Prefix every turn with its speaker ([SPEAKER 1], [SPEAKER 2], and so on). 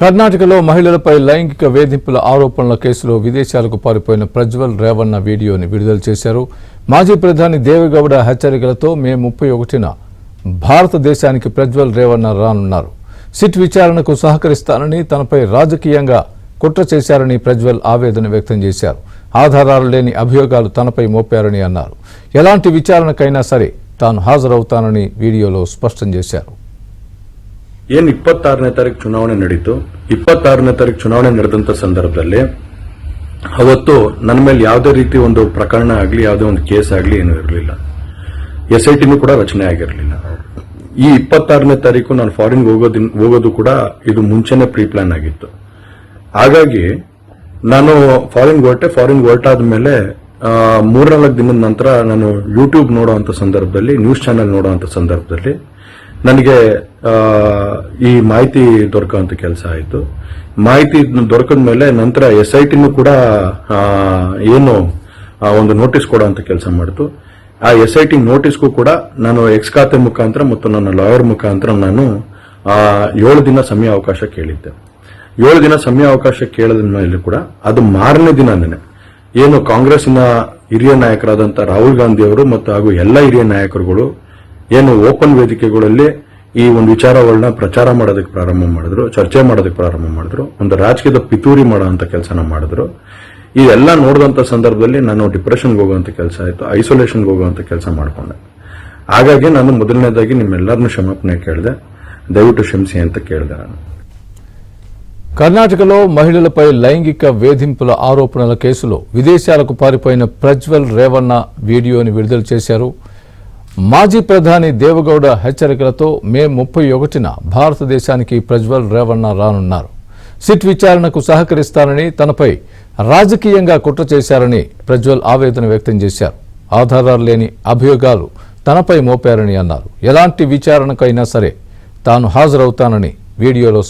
[SPEAKER 1] కర్ణాటకలో మహిళలపై లైంగిక వేధింపుల ఆరోపణల కేసులో విదేశాలకు పారిపోయిన ప్రజ్వల్ రేవణ్ణ వీడియోని విడుదల చేశారు. మాజీ ప్రధాని దేవేగౌడ హెచ్చరికలతో మే 31న భారతదేశానికి ప్రజ్వల్ రేవణ్ణ రానున్నారు. సిట్ విచారణకు సహకరిస్తానని, తనపై రాజకీయంగా కుట్ర చేశారని ప్రజ్వల్ ఆవేదన వ్యక్తం చేశారు. ఆధారాలు లేని అభియోగాలు తనపై మోపారని అన్నారు. ఎలాంటి విచారణకైనా సరే తాను హాజరవుతానని వీడియోలో స్పష్టం చేశారు.
[SPEAKER 2] ಏನು 26ನೇ ತಾರೀಕು ಚುನಾವಣೆ ನಡೀತು. 26ನೇ ತಾರೀಕು ಚುನಾವಣೆ ನಡೆದಂತ ಸಂದರ್ಭದಲ್ಲಿ ಅವತ್ತು ನನ್ನ ಮೇಲೆ ಯಾವುದೇ ರೀತಿ ಒಂದು ಪ್ರಕರಣ ಆಗಲಿ, ಯಾವುದೇ ಒಂದು ಕೇಸ್ ಆಗಲಿ ಏನೂ ಇರಲಿಲ್ಲ. SITನೂ ಕೂಡ ರಚನೆ ಆಗಿರಲಿಲ್ಲ. ಈ 26ನೇ ತಾರೀಕು ನಾನು ಫಾರಿನ್ ಹೋಗೋದು ಕೂಡ ಇದು ಮುಂಚೆನೆ ಪ್ರೀ ಪ್ಲಾನ್ ಆಗಿತ್ತು. ಹಾಗಾಗಿ ನಾನು ಫಾರಿನ್ ಹೊರಟಾದ ಮೇಲೆ 3-4 ದಿನದ ನಂತರ ನಾನು ಯೂಟ್ಯೂಬ್ ನೋಡುವಂತ ಸಂದರ್ಭದಲ್ಲಿ, ನ್ಯೂಸ್ ಚಾನೆಲ್ ನೋಡುವಂತ ಸಂದರ್ಭದಲ್ಲಿ ನನಗೆ ಈ ಮಾಹಿತಿ ದೊರಕುವಂತ ಕೆಲಸ ಆಯಿತು. ಮಾಹಿತಿ ದೊರಕದ ಮೇಲೆ ನಂತರ SITನೂ ಕೂಡ ಏನು ಒಂದು ನೋಟಿಸ್ ಕೊಡುವಂತ ಕೆಲಸ ಮಾಡಿತು. ಆ SIT ನೋಟಿಸ್ಗೂ ಕೂಡ ನಾನು ಎಕ್ಸ್ ಖಾತೆ ಮುಖಾಂತರ ಮತ್ತು ನನ್ನ ಲಾಯರ್ ಮುಖಾಂತರ ನಾನು 7 ದಿನ ಸಮಯ ಅವಕಾಶ ಕೇಳಿದ್ದೆ. 7 ದಿನ ಸಮಯ ಅವಕಾಶ ಕೇಳಿದ ಮೇಲೆ ಕೂಡ ಅದು ಮಾರನೇ ದಿನನೇ ಏನು ಕಾಂಗ್ರೆಸ್ನ ಹಿರಿಯ ನಾಯಕರಾದಂತಹ ರಾಹುಲ್ ಗಾಂಧಿ ಅವರು ಮತ್ತು ಹಾಗೂ ಎಲ್ಲ ಹಿರಿಯ ನಾಯಕರುಗಳು ಏನು ಓಪನ್ ವೇದಿಕೆಗಳಲ್ಲಿ ಈ ಒಂದು ವಿಚಾರಗಳನ್ನ ಪ್ರಚಾರ ಮಾಡೋದಕ್ಕೆ ಪ್ರಾರಂಭ ಮಾಡಿದ್ರು, ಚರ್ಚೆ ಮಾಡೋದಕ್ಕೆ ಪ್ರಾರಂಭ ಮಾಡಿದ್ರು, ಒಂದು ರಾಜಕೀಯದ ಪಿತೂರಿ ಮಾಡುವಂತ ಕೆಲಸನ ಮಾಡಿದ್ರು. ಈ ಎಲ್ಲ ನೋಡಿದಂತ ಸಂದರ್ಭದಲ್ಲಿ ನಾನು ಡಿಪ್ರೆಷನ್ಗೆ ಹೋಗುವಂತ ಕೆಲಸ ಆಯಿತು, ಐಸೋಲೇಷನ್ಗೆ ಹೋಗುವಂತ ಕೆಲಸ ಮಾಡ್ಕೊಂಡೆ. ಹಾಗಾಗಿ ನಾನು ಮೊದಲನೇದಾಗಿ ನಿಮ್ಮೆಲ್ಲರನ್ನೂ ಕ್ಷಮಾಪಣೆ ಕೇಳಿದೆ, ದಯವಿಟ್ಟು ಕ್ಷಮಿಸಿ ಅಂತ ಕೇಳಿದೆ. ನಾನು
[SPEAKER 1] కర్ణాటకలో మహిళలపై లైంగిక వేధింపుల ఆరోపణల కేసులో విదేశాలకు పారిపోయిన ప్రజ్వల్ రేవణ్ణ వీడియోని విడుదల చేశారు. మాజీ ప్రధాని దేవగౌడ హెచ్చరికలతో మే 31న భారతదేశానికి ప్రజ్వల్ రేవణ్ణ రానున్నారు. సిట్ విచారణకు సహకరిస్తానని, తనపై రాజకీయంగా కుట్ర చేశారని ప్రజ్వల్ ఆవేదన వ్యక్తం చేశారు. ఆధారాలు లేని అభియోగాలు తనపై మోపారని అన్నారు. ఎలాంటి విచారణకైనా సరే తాను హాజరవుతానని వీడియోలో